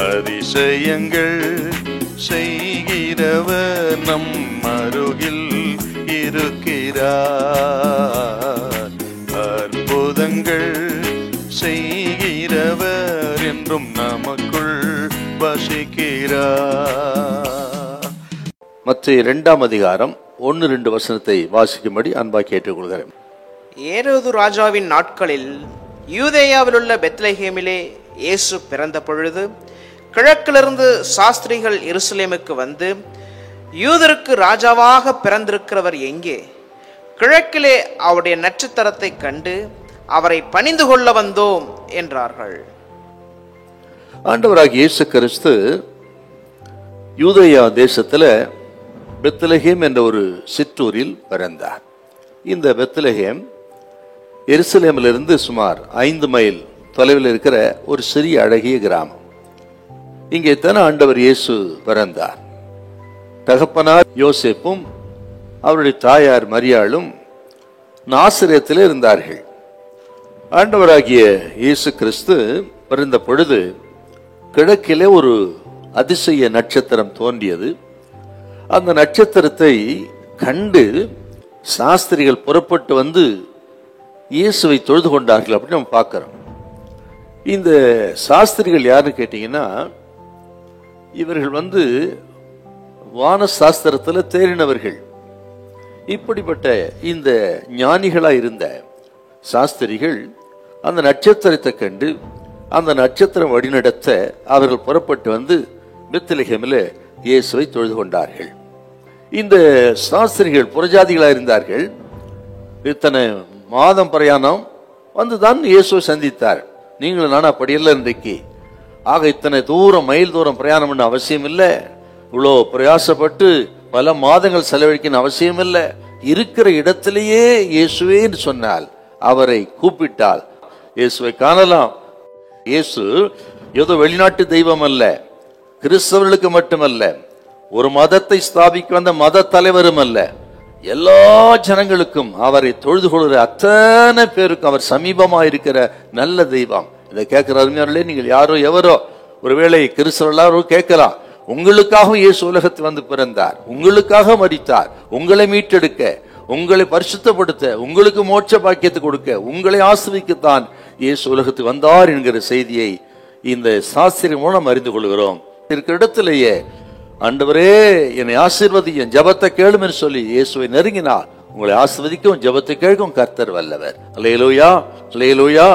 அதிசயங்கள் செய்கிறவர் நம் அருகில் இருக்கிறார். அற்புதங்கள் செய்கிறவர் என்றும் நமக்குள் வசிக்கிறார். மத்திய 2ஆம் அதிகாரம் 1-2 வசனத்தை வாசிக்கும்படி அன்பாய் கேட்டுக்கொள்கிறேன். ஏரோது ராஜாவின் நாட்களில் யூதேயாவில் உள்ள பெத்லெகேமிலே இயேசு பிறந்த பொழுது கிழக்கிலிருந்து சாஸ்திரிகள் எருசலேமுக்கு வந்து, யூதருக்கு ராஜாவாக பிறந்திருக்கிறவர் எங்கே? கிழக்கிலே அவருடைய நட்சத்திரத்தை கண்டு அவரை பணிந்து கொள்ள வந்தோம் என்றார்கள். ஆண்டவராகிய இயேசு கிறிஸ்து யூதேயா தேசத்தில் பெத்லெகேம் என்ற ஒரு சிற்றூரில் பிறந்தார். இந்த பெத்லெகேம் எருசலேமிலிருந்து சுமார் 5 மைல் தொலைவில் இருக்கிற ஒரு சிறிய அழகிய கிராமம். இங்கே தானே ஆண்டவர் இயேசு பிறந்தார். தகப்பனார் யோசேப்பும் அவருடைய தாயார் மரியாளும் நாசரேத்திலே இருந்தார்கள். ஆண்டவராகிய இயேசு கிறிஸ்து பிறந்த பொழுது கிழக்கிலே ஒரு அதிசய நட்சத்திரம் தோன்றியது. அந்த நட்சத்திரத்தை கண்டு சாஸ்திரிகள் புறப்பட்டு வந்து இயேசுவை தொழுது கொண்டார்கள் அப்படின்னு நம்ம பார்க்கிறோம். இந்த சாஸ்திரிகள் யாருன்னு கேட்டீங்கன்னா, இவர்கள் வான சாஸ்திரத்தில் தேறினவர்கள். இப்படிப்பட்ட இந்த ஞானிகளா இருந்த சாஸ்திரிகள் அந்த நட்சத்திரத்தை கண்டு அந்த நட்சத்திரம் வழிநடத்த அவர்கள் புறப்பட்டு வந்து பெத்லெகேமில் இயேசுவை தொழுது கொண்டார்கள். இந்த சாஸ்திரிகள் புறஜாதிகளா இருந்தார்கள். இத்தனை மாதம் பிரயாணம் வந்துதான் இயேசுவை சந்தித்தார். நீங்களும் நானும் அப்படியல்ல இன்றைக்கு. ஆக இத்தனை தூரம் மைல் தூரம் பிரயாணம் பண்ண அவசியம் இல்லை. இவ்வளோ பிரயாசப்பட்டு பல மாதங்கள் செலவழிக்கணும் அவசியம் இல்லை. இருக்கிற இடத்திலேயே இயேசுவே என்று சொன்னால், அவரை கூப்பிட்டால் இயேசுவை காணலாம். இயேசு ஏதோ வெளிநாட்டு தெய்வம் அல்ல, கிறிஸ்தவர்களுக்கு மட்டுமல்ல, ஒரு மதத்தை ஸ்தாபிக்க வந்த மத தலைவரும் அல்ல, எல்லா ஜனங்களுக்கும் அவரை தொழுது கொள்கிற அத்தனை பேருக்கும் அவர் சமீபமா இருக்கிற நல்ல தெய்வம். இதை கேட்கிற அருமையாளர்களே, நீங்கள் யாரோ எவரோ ஒருவேளை கிறிஸ்தவர்களாரோ கேட்கலாம். உங்களுக்காக இயேசு உலகத்தில் வந்து பிறந்தார், உங்களுக்காக மரித்தார், உங்களை மீட்டெடுக்க, உங்களை பரிசுத்தப்படுத்த, உங்களுக்கு மோட்ச பாக்கியத்தை கொடுக்க, உங்களை ஆசீர்வதிக்கத்தான் இயேசு உலகத்துக்கு வந்தார் என்கிற செய்தியை இந்த சாஸ்திரம் மூலம் அறிந்து கொள்கிறோம். இருக்கிற இடத்திலேயே ஆண்டவரே என்னை ஆசீர்வதியும், ஜெபத்தை கேளும் என்று சொல்லி இயேசுவை நெருங்கினார். உங்களை ஆசீர்வதிக்கும், ஜெபத்தை கேட்கும் கர்த்தர் வல்லவர். அல்லேலூயா, அல்லேலூயா.